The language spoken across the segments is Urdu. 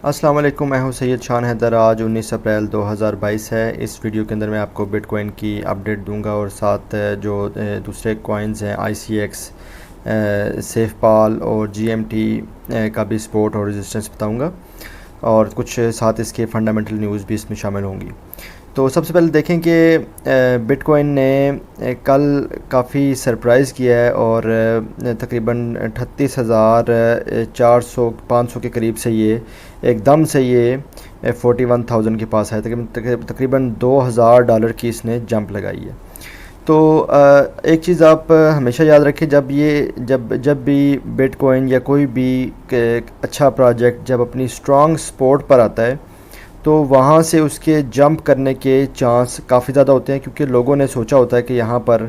السلام علیکم، میں ہوں سید شان حیدر۔ آج 19 اپریل 2022 ہے۔ اس ویڈیو کے اندر میں آپ کو بٹ کوائن کی اپڈیٹ دوں گا اور ساتھ جو دوسرے کوائنز ہیں آئی سی ایکس، سیف پال اور جی ایم ٹی کا بھی سپورٹ اور ریزسٹنس بتاؤں گا، اور کچھ ساتھ اس کے فنڈامنٹل نیوز بھی اس میں شامل ہوں گی۔ تو سب سے پہلے دیکھیں کہ بٹ کوائن نے کل کافی سرپرائز کیا ہے اور تقریباً 38,400-500 کے قریب سے یہ ایک دم سے یہ 41,000 کے پاس ہے، تقریباً $2,000 کی اس نے جمپ لگائی ہے۔ تو ایک چیز آپ ہمیشہ یاد رکھیں، جب بھی بٹ کوائن یا کوئی بھی اچھا پروجیکٹ جب اپنی اسٹرانگ سپورٹ پر آتا ہے تو وہاں سے اس کے جمپ کرنے کے چانس کافی زیادہ ہوتے ہیں، کیونکہ لوگوں نے سوچا ہوتا ہے کہ یہاں پر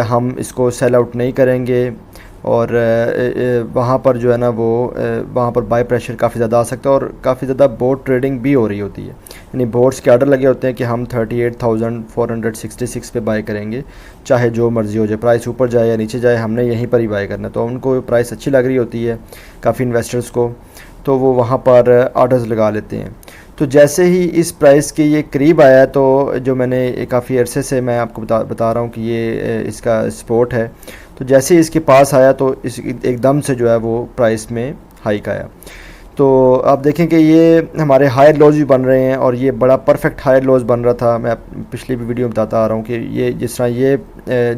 ہم اس کو سیل آؤٹ نہیں کریں گے، اور وہاں پر جو ہے نا وہ وہاں پر بائی پریشر کافی زیادہ آ سکتا ہے، اور کافی زیادہ بوٹ ٹریڈنگ بھی ہو رہی ہوتی ہے، یعنی بوٹس کے آرڈر لگے ہوتے ہیں کہ ہم 38,466 پہ بائی کریں گے، چاہے جو مرضی ہو جائے، پرائس اوپر جائے یا نیچے جائے، ہم نے یہیں پر ہی بائی کرنا ہے۔ تو ان کو پرائس اچھی لگ رہی ہوتی ہے کافی انویسٹرز کو، تو وہ وہاں پر آرڈرز لگا لیتے ہیں۔ تو جیسے ہی اس پرائس کے یہ قریب آیا، تو جو میں نے کافی عرصے سے میں آپ کو بتا رہا ہوں کہ یہ اس کا سپورٹ ہے، تو جیسے ہی اس کے پاس آیا تو اس ایک دم سے جو ہے وہ پرائس میں ہائیک آیا۔ تو آپ دیکھیں کہ یہ ہمارے ہائر لوز بھی بن رہے ہیں، اور یہ بڑا پرفیکٹ ہائر لوز بن رہا تھا۔ میں پچھلی بھی ویڈیو میں بتاتا آ رہا ہوں کہ یہ جس طرح یہ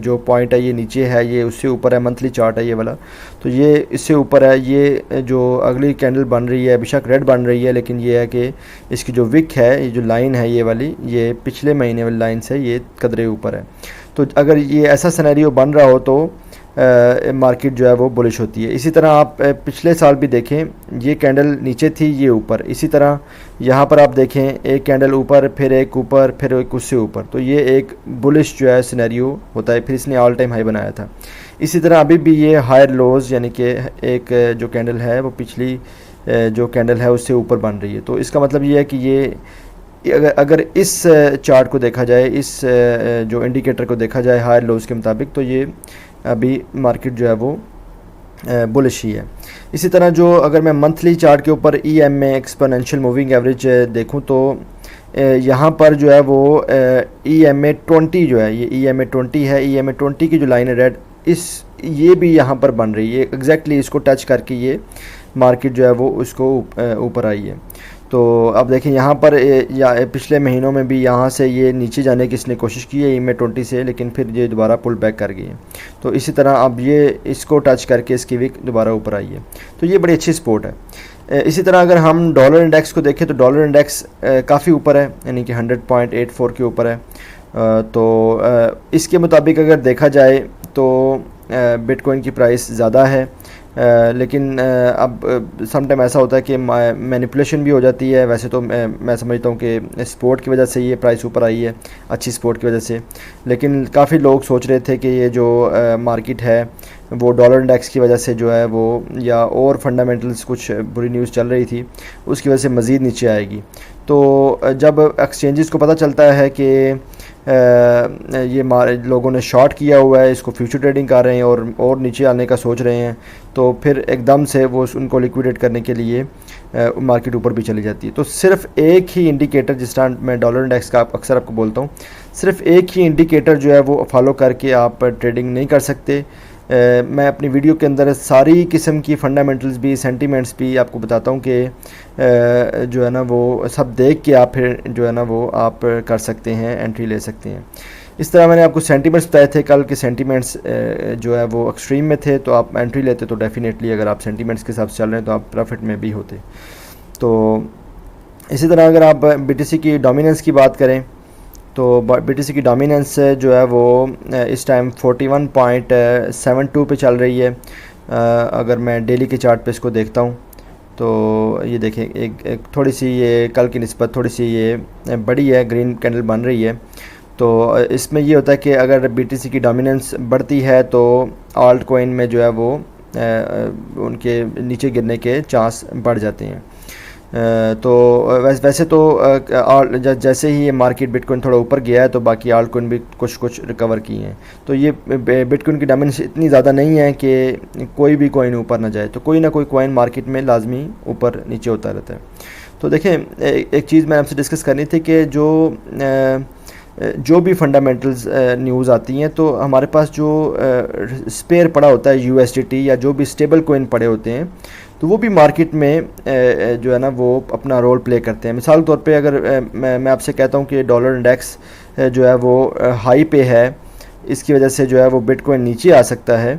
جو پوائنٹ ہے یہ نیچے ہے، یہ اس سے اوپر ہے، منتھلی چارٹ ہے یہ والا، تو یہ اس سے اوپر ہے۔ یہ جو اگلی کینڈل بن رہی ہے بیشک ریڈ بن رہی ہے، لیکن یہ ہے کہ اس کی جو وک ہے، یہ جو لائن ہے یہ والی، یہ پچھلے مہینے والی لائن سے یہ قدرے اوپر ہے۔ تو اگر یہ ایسا سینیریو بن رہا ہو تو مارکیٹ جو ہے وہ بلش ہوتی ہے۔ اسی طرح آپ پچھلے سال بھی دیکھیں، یہ کینڈل نیچے تھی، یہ اوپر، اسی طرح یہاں پر آپ دیکھیں ایک کینڈل اوپر، پھر ایک اوپر، پھر ایک اس سے اوپر، تو یہ ایک بلش جو ہے سینیریو ہوتا ہے، پھر اس نے آل ٹائم ہائی بنایا تھا۔ اسی طرح ابھی بھی یہ ہائر لوز، یعنی کہ ایک جو کینڈل ہے وہ پچھلی جو کینڈل ہے اس سے اوپر بن رہی ہے، تو اس کا مطلب یہ ہے کہ یہ اگر اس چارٹ کو دیکھا جائے، اس جو انڈیکیٹر کو دیکھا جائے ہائر لوز کے مطابق، تو یہ ابھی مارکیٹ جو ہے وہ بلش ہی ہے۔ اسی طرح جو اگر میں منتھلی چارٹ کے اوپر ای ایم اے ایکسپونینشیل موونگ ایوریج دیکھوں، تو یہاں پر جو ہے وہ ای ایم اے 20 جو ہے، یہ ای ایم اے 20 ہے، ای ایم اے 20 کی جو لائن ہے ریڈ، یہ بھی یہاں پر بن رہی ہے ایگزیکٹلی، اس کو ٹچ کر کے یہ مارکیٹ جو ہے وہ اس کو اوپر آئی ہے۔ تو اب دیکھیں یہاں پر پچھلے مہینوں میں بھی یہاں سے یہ نیچے جانے کی اس نے کوشش کی ہے ای ایم اے 20 سے، لیکن پھر یہ دوبارہ پل بیک کر گئی ہے۔ تو اسی طرح اب یہ اس کو ٹچ کر کے اس کی وک دوبارہ اوپر آئی ہے، تو یہ بڑی اچھی سپورٹ ہے۔ اسی طرح اگر ہم ڈالر انڈیکس کو دیکھیں تو ڈالر انڈیکس کافی اوپر ہے، یعنی کہ 100.84 کے اوپر ہے۔ تو اس کے مطابق اگر دیکھا جائے تو بٹ کوائن کی پرائس زیادہ ہے، لیکن اب سم ٹائم ایسا ہوتا ہے کہ مینیپولیشن بھی ہو جاتی ہے۔ ویسے تو میں سمجھتا ہوں کہ سپورٹ کی وجہ سے یہ پرائس اوپر آئی ہے، اچھی سپورٹ کی وجہ سے، لیکن کافی لوگ سوچ رہے تھے کہ یہ جو مارکیٹ ہے وہ ڈالر انڈیکس کی وجہ سے جو ہے وہ، یا اور فنڈامنٹلز کچھ بری نیوز چل رہی تھی، اس کی وجہ سے مزید نیچے آئے گی۔ تو جب ایکسچینجز کو پتہ چلتا ہے کہ یہ لوگوں نے شارٹ کیا ہوا ہے، اس کو فیوچر ٹریڈنگ کر رہے ہیں اور نیچے آنے کا سوچ رہے ہیں، تو پھر ایک دم سے وہ ان کو لیکویڈیٹ کرنے کے لیے مارکیٹ اوپر بھی چلی جاتی ہے۔ تو صرف ایک ہی انڈیکیٹر، جس طرح میں ڈالر انڈیکس کا اکثر آپ کو بولتا ہوں، صرف ایک ہی انڈیکیٹر جو ہے وہ فالو کر کے آپ ٹریڈنگ نہیں کر سکتے۔ میں اپنی ویڈیو کے اندر ساری قسم کی فنڈامنٹلز بھی، سینٹیمنٹس بھی آپ کو بتاتا ہوں کہ جو ہے نا وہ سب دیکھ کے آپ پھر جو ہے نا وہ آپ کر سکتے ہیں، انٹری لے سکتے ہیں۔ اس طرح میں نے آپ کو سینٹیمنٹس بتائے تھے کل کے، سینٹیمنٹس جو ہے وہ ایکسٹریم میں تھے، تو آپ انٹری لیتے تو ڈیفینیٹلی، اگر آپ سینٹیمنٹس کے حساب سے چل رہے ہیں تو آپ پروفٹ میں بھی ہوتے۔ تو اسی طرح اگر آپ بی ٹی سی کی ڈومیننس کی بات کریں تو بی ٹی سی کی ڈومیننس جو ہے وہ اس ٹائم 41.72 پہ چل رہی ہے۔ اگر میں ڈیلی کے چارٹ پہ اس کو دیکھتا ہوں تو یہ دیکھیں ایک تھوڑی سی یہ کل کی نسبت تھوڑی سی یہ بڑی ہے، گرین کینڈل بن رہی ہے۔ تو اس میں یہ ہوتا ہے کہ اگر بی ٹی سی کی ڈومیننس بڑھتی ہے تو آلٹ کوائن میں جو ہے وہ ان کے نیچے گرنے کے چانس بڑھ جاتے ہیں۔ تو ویسے تو جیسے ہی یہ مارکیٹ بٹ کوائن تھوڑا اوپر گیا ہے تو باقی آلٹ کوائن بھی کچھ ریکور کی ہیں، تو یہ بٹ کوائن کی ڈومیننس اتنی زیادہ نہیں ہے کہ کوئی بھی کوائن اوپر نہ جائے، تو کوئی نہ کوئی کوائن مارکیٹ میں لازمی اوپر نیچے ہوتا رہتا ہے۔ تو دیکھیں ایک چیز میں آپ سے ڈسکس کرنی تھی کہ جو بھی فنڈامنٹلز نیوز آتی ہیں تو ہمارے پاس جو اسپیئر پڑا ہوتا ہے USDT یا جو بھی اسٹیبل کوئن پڑے ہوتے ہیں تو وہ بھی مارکیٹ میں جو ہے نا وہ اپنا رول پلے کرتے ہیں. مثال کے طور پہ اگر میں آپ سے کہتا ہوں کہ ڈالر انڈیکس جو ہے وہ ہائی پہ ہے, اس کی وجہ سے جو ہے وہ بٹ کوئن نیچے آ سکتا ہے,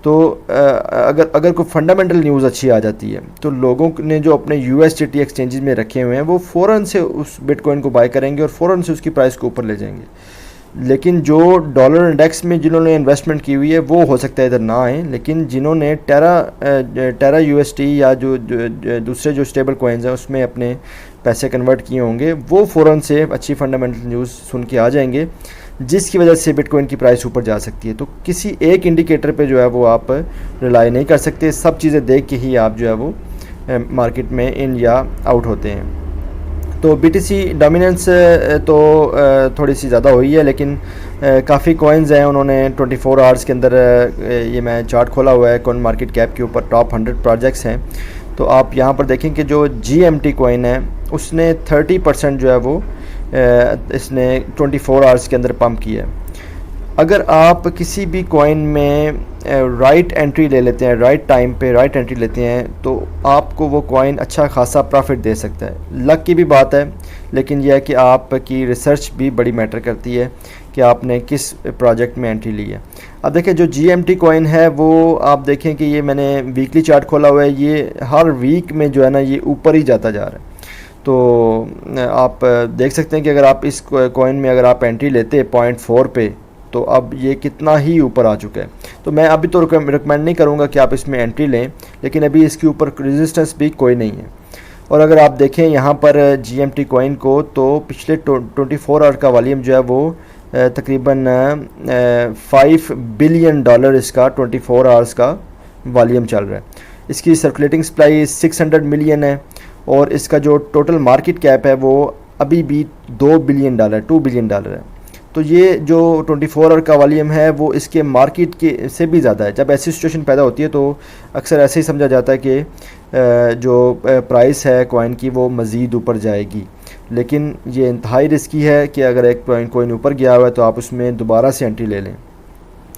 تو اگر کوئی فنڈامنٹل نیوز اچھی آ جاتی ہے تو لوگوں نے جو اپنے USDT ایکسچینجز میں رکھے ہوئے ہیں وہ فوراً سے اس بٹ کوئن کو بائی کریں گے اور فوراً سے اس کی پرائس کو اوپر لے جائیں گے. لیکن جو ڈالر انڈیکس میں جنہوں نے انویسٹمنٹ کی ہوئی ہے وہ ہو سکتا ہے ادھر نہ آئیں, لیکن جنہوں نے ٹیرا UST یا جو دوسرے جو اسٹیبل کوئنز ہیں اس میں اپنے پیسے کنورٹ کیے ہوں گے وہ فوراً سے اچھی فنڈامنٹل نیوز سن کے آ جائیں گے, جس کی وجہ سے بٹ کوئن کی پرائس اوپر جا سکتی ہے. تو کسی ایک انڈیکیٹر پہ جو ہے وہ آپ ریلائی نہیں کر سکتے, سب چیزیں دیکھ کے ہی آپ جو ہے وہ مارکیٹ میں ان یا آؤٹ ہوتے ہیں. تو BTC ڈومیننس تو تھوڑی سی زیادہ ہوئی ہے, لیکن کافی کوئنز ہیں انہوں نے 24 آورس کے اندر, یہ میں چارٹ کھولا ہوا ہے کوئن مارکیٹ کیپ کے اوپر, ٹاپ 100 پروجیکٹس ہیں. تو آپ یہاں پر دیکھیں کہ جو GMT کوئن ہے اس نے 30% جو ہے وہ اس نے 24 آورس کے اندر پمپ کیا ہے. اگر آپ کسی بھی کوئن میں رائٹ انٹری لے لیتے ہیں, رائٹ ٹائم پہ رائٹ انٹری لیتے ہیں, تو آپ کو وہ کوئن اچھا خاصا پروفٹ دے سکتا ہے. لک کی بھی بات ہے, لیکن یہ ہے کہ آپ کی ریسرچ بھی بڑی میٹر کرتی ہے کہ آپ نے کس پروجیکٹ میں انٹری لی ہے. اب دیکھیں جو GMT کوئن ہے وہ آپ دیکھیں کہ یہ میں نے ویکلی چارٹ کھولا ہوا ہے, یہ ہر ویک میں جو ہے نا یہ اوپر ہی جاتا جا رہا ہے. تو آپ دیکھ سکتے ہیں کہ اگر آپ اس کوئن میں اگر آپ انٹری لیتے 0.4 پہ تو اب یہ کتنا ہی اوپر آ چکا ہے. تو میں ابھی تو ریکمینڈ نہیں کروں گا کہ آپ اس میں انٹری لیں, لیکن ابھی اس کے اوپر ریزسٹنس بھی کوئی نہیں ہے. اور اگر آپ دیکھیں یہاں پر GMT کوئن کو تو پچھلے 24 آور کا والیوم جو ہے وہ تقریباً $5 بلین اس کا 24 آورس کا والیوم چل رہا ہے. اس کی سرکولیٹنگ سپلائی 600 ملین ہے, اور اس کا جو ٹوٹل مارکیٹ کیپ ہے وہ ابھی بھی $2 بلین ہے. تو یہ جو 24 آور کا والیوم ہے وہ اس کے مارکیٹ کے سے بھی زیادہ ہے. جب ایسی سچویشن پیدا ہوتی ہے تو اکثر ایسے ہی سمجھا جاتا ہے کہ جو پرائس ہے کوئن کی وہ مزید اوپر جائے گی, لیکن یہ انتہائی رسکی ہے کہ اگر ایک کوئن اوپر گیا ہوا ہے تو آپ اس میں دوبارہ سے انٹری لے لیں.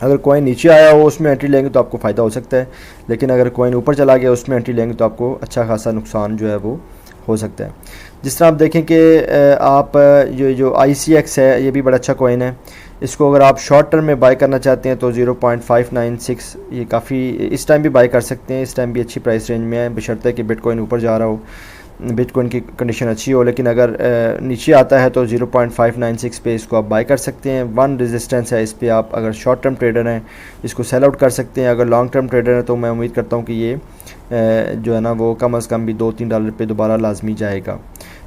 اگر کوئن نیچے آیا ہو اس میں انٹری لیں گے تو آپ کو فائدہ ہو سکتا ہے, لیکن اگر کوئن اوپر چلا گیا اس میں انٹری لیں گے تو آپ کو اچھا خاصا نقصان جو ہے وہ ہو سکتا ہے. جس طرح آپ دیکھیں کہ آپ جو ICX ہے یہ بھی بڑا اچھا کوئن ہے, اس کو اگر آپ شارٹ ٹرم میں بائی کرنا چاہتے ہیں تو 0.596 یہ کافی اس ٹائم بھی بائی کر سکتے ہیں, اس ٹائم بھی اچھی پرائس رینج میں ہے بشرطے کہ بٹ کوئن اوپر جا رہا ہو, بٹ کوئن کی کنڈیشن اچھی ہو. لیکن اگر نیچے آتا ہے تو 0.596 پہ اس کو آپ بائی کر سکتے ہیں. 1 ریزسٹنس ہے اس پہ, آپ اگر شارٹ ٹرم ٹریڈر ہیں اس کو سیل آؤٹ کر سکتے ہیں. اگر لانگ ٹرم ٹریڈر ہیں تو میں امید کرتا ہوں کہ یہ جو ہے نا وہ کم از کم بھی $2-3 پہ دوبارہ لازمی جائے گا.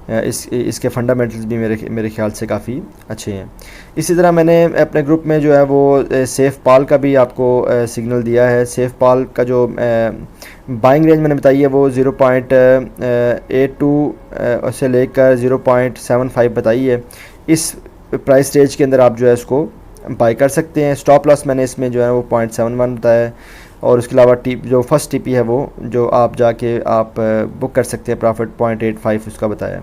اس کے فنڈامنٹلز بھی میرے خیال سے کافی اچھے ہیں. اسی طرح میں نے اپنے گروپ میں جو ہے وہ سیف پال کا بھی آپ کو سگنل دیا ہے. سیف پال کا جو بائنگ رینج میں نے بتائی ہے وہ 0.82 سے لے کر 0.75 بتائی ہے. اس پرائس رینج کے اندر آپ جو ہے اس کو بائی کر سکتے ہیں. اسٹاپ لاس میں نے اس میں جو ہے وہ 0.71 بتایا ہے, اور اس کے علاوہ جو فرسٹ TP ہے وہ جو آپ جا کے آپ بک کر سکتے ہیں پرافٹ 0.85 اس کا بتایا ہے.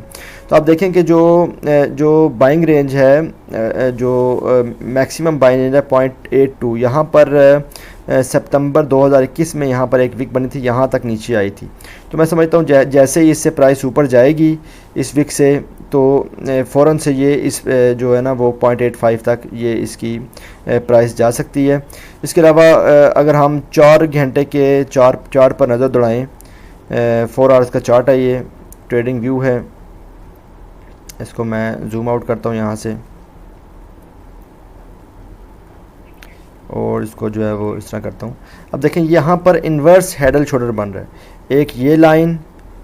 تو آپ دیکھیں کہ جو بائنگ رینج ہے, جو میکسیمم بائنگ رینج ہے 0.82, یہاں پر سپتمبر 2021 میں یہاں پر ایک وک بنی تھی, یہاں تک نیچے آئی تھی. تو میں سمجھتا ہوں جیسے ہی اس سے پرائس اوپر جائے گی اس وک سے تو فوراً سے یہ اس جو ہے نا وہ 0.85 تک یہ اس کی پرائس جا سکتی ہے. اس کے علاوہ اگر ہم 4 گھنٹے کے چارٹ پر نظر دوڑائیں, 4 آورس کا چارٹ ہے, یہ ٹریڈنگ ویو ہے, اس کو میں زوم آؤٹ کرتا ہوں یہاں سے اور اس کو جو ہے وہ اس طرح کرتا ہوں. اب دیکھیں یہاں پر انورس ہیڈ اینڈ شولڈر بن رہا ہے, ایک یہ لائن,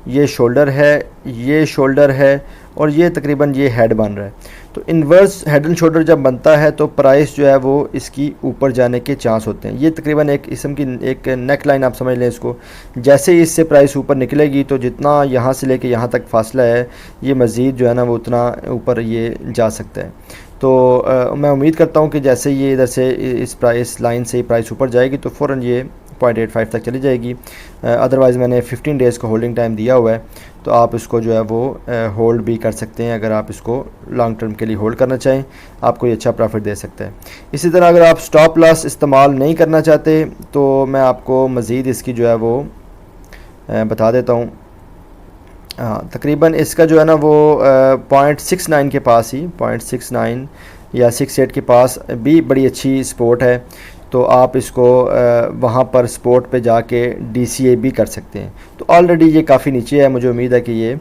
یہ شولڈر ہے, یہ شولڈر ہے, اور یہ تقریباً یہ ہیڈ بن رہا ہے. تو انورس ہیڈ اینڈ شولڈر جب بنتا ہے تو پرائس جو ہے وہ اس کی اوپر جانے کے چانس ہوتے ہیں. یہ تقریباً ایک قسم کی ایک نیک لائن آپ سمجھ لیں اس کو. جیسے ہی اس سے پرائس اوپر نکلے گی تو جتنا یہاں سے لے کے یہاں تک فاصلہ ہے یہ مزید جو ہے نا وہ اتنا اوپر یہ جا سکتا ہے. تو میں امید کرتا ہوں کہ جیسے یہ ادھر سے اس پرائس لائن سے پرائس اوپر جائے گی تو فوراً یہ 1.85 تک چلی جائے گی. ادروائز میں نے 15 ڈیز کا ہولڈنگ ٹائم دیا ہوا ہے, تو آپ اس کو جو ہے وہ ہولڈ بھی کر سکتے ہیں. اگر آپ اس کو لانگ ٹرم کے لیے ہولڈ کرنا چاہیں, آپ کو یہ اچھا پروفٹ دے سکتا ہے. اسی طرح اگر آپ سٹاپ لاس استعمال نہیں کرنا چاہتے تو میں آپ کو مزید اس کی جو ہے وہ بتا دیتا ہوں. ہاں, تقریباً اس کا جو ہے نا وہ 0.69 کے پاس ہی 0.69 یا 68 کے پاس بھی بڑی اچھی سپورٹ ہے. تو آپ اس کو وہاں پر سپورٹ پہ جا کے ڈی سی اے بھی کر سکتے ہیں. تو آلریڈی یہ کافی نیچے ہے, مجھے امید ہے کہ یہ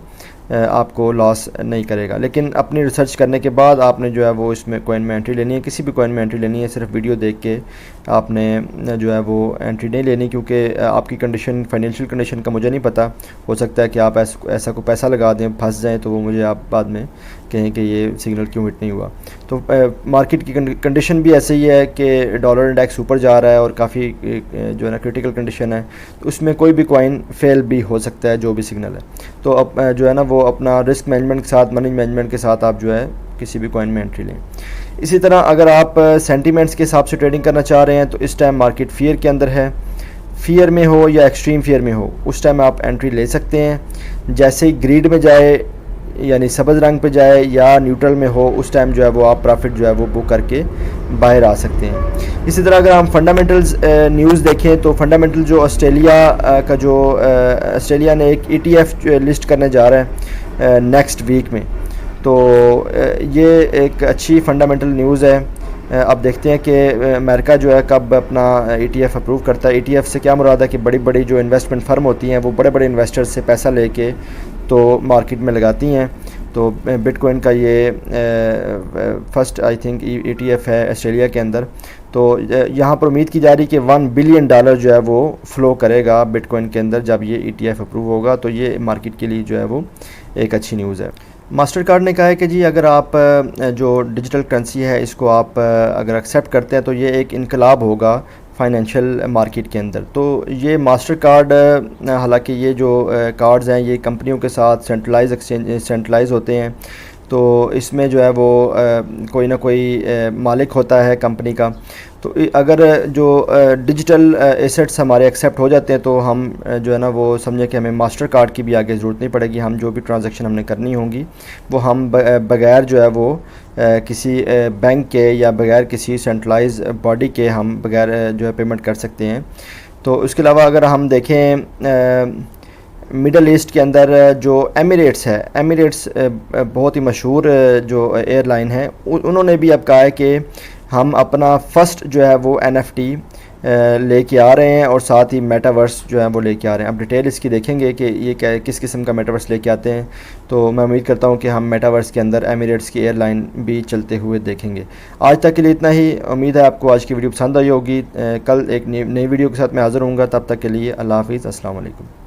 آپ کو لاس نہیں کرے گا. لیکن اپنی ریسرچ کرنے کے بعد آپ نے جو ہے وہ اس میں کوئن میں انٹری لینی ہے. کسی بھی کوئن میں انٹری لینی ہے, صرف ویڈیو دیکھ کے آپ نے جو ہے وہ انٹری نہیں لینی, کیونکہ آپ کی کنڈیشن, فائنینشیل کنڈیشن کا مجھے نہیں پتہ. ہو سکتا ہے کہ آپ ایسا کو پیسہ لگا دیں, پھنس جائیں, تو وہ مجھے آپ بعد میں کہیں کہ یہ سگنل کیوں ہٹ نہیں ہوا. تو مارکیٹ کی کنڈیشن بھی ایسے ہی ہے کہ ڈالر انڈیکس اوپر جا رہا ہے اور کافی جو ہے نا کرٹیکل کنڈیشن ہے, تو اس میں کوئی بھی کوئن فیل بھی ہو سکتا ہے, جو بھی سگنل ہے. تو اب جو ہے نا وہ اپنا رسک مینجمنٹ کے ساتھ, منی مینجمنٹ کے ساتھ آپ جو ہے کسی بھی کوئن میں انٹری لیں. اسی طرح اگر آپ سینٹیمنٹس کے حساب سے ٹریڈنگ کرنا چاہ رہے ہیں تو اس ٹائم مارکیٹ فیئر کے اندر ہے. فیئر میں ہو یا ایکسٹریم فیئر میں ہو, اس ٹائم آپ انٹری لے سکتے ہیں. جیسے ہی گریڈ میں جائے, یعنی سبز رنگ پہ جائے, یا نیوٹرل میں ہو, اس ٹائم جو ہے وہ آپ پروفٹ جو ہے وہ بک کر کے باہر آ سکتے ہیں. اسی طرح اگر ہم فنڈامنٹلز نیوز دیکھیں تو فنڈامنٹل جو آسٹریلیا کا جو آسٹریلیا نے ایک ETF لسٹ کرنے جا رہا ہے نیکسٹ ویک میں, تو یہ ایک اچھی فنڈامنٹل نیوز ہے. اب دیکھتے ہیں کہ امریکہ جو ہے کب اپنا ETF اپروو کرتا ہے. ETF سے کیا مراد ہے کہ بڑی بڑی جو انویسٹمنٹ فرم ہوتی ہیں وہ بڑے بڑے انویسٹر سے پیسہ لے کے تو مارکیٹ میں لگاتی ہیں. تو بٹ کوئن کا یہ فرسٹ آئی تھنک ETF ہے آسٹریلیا کے اندر. تو یہاں پر امید کی جا رہی کہ $1 بلین جو ہے وہ فلو کرے گا بٹ کوئن کے اندر جب یہ ETF اپروو ہوگا. تو یہ مارکیٹ کے لیے جو ہے وہ ایک اچھی نیوز ہے. ماسٹر کارڈ نے کہا ہے کہ جی اگر آپ جو ڈیجیٹل کرنسی ہے اس کو آپ اگر ایکسیپٹ کرتے ہیں تو یہ ایک انقلاب ہوگا فائنینشیل مارکیٹ کے اندر. تو یہ ماسٹر کارڈ, حالانکہ یہ جو کارڈز ہیں یہ کمپنیوں کے ساتھ سینٹرلائز ہوتے ہیں, تو اس میں جو ہے وہ کوئی نہ کوئی مالک ہوتا ہے کمپنی کا. تو اگر جو ڈیجیٹل ایسٹس ہمارے ایکسیپٹ ہو جاتے ہیں تو ہم جو ہے نا وہ سمجھیں کہ ہمیں ماسٹر کارڈ کی بھی آگے ضرورت نہیں پڑے گی. ہم جو بھی ٹرانزیکشن ہم نے کرنی ہوں گی وہ ہم بغیر جو ہے وہ کسی بینک کے یا بغیر کسی سینٹرلائز باڈی کے ہم بغیر جو ہے پیمنٹ کر سکتے ہیں. تو اس کے علاوہ اگر ہم دیکھیں مڈل ایسٹ کے اندر جو ایمریٹس ہے, ایمریٹس بہت ہی مشہور جو ایئر لائن ہے, انہوں نے بھی اب کہا ہے کہ ہم اپنا فرسٹ جو ہے وہ NFT لے کے آ رہے ہیں اور ساتھ ہی میٹاورس جو ہے وہ لے کے آ رہے ہیں. اب ڈیٹیل اس کی دیکھیں گے کہ یہ کس قسم کا میٹاورس لے کے آتے ہیں. تو میں امید کرتا ہوں کہ ہم میٹاورس کے اندر ایمریٹس کی ایئر لائن بھی چلتے ہوئے دیکھیں گے. آج تک کے لیے اتنا ہی. امید ہے آپ کو آج کی ویڈیو پسند آئی ہوگی. کل ایک نئی ویڈیو کے ساتھ میں حاضر ہوں گا. تب تک کے لیے اللہ حافظ, السلام علیکم.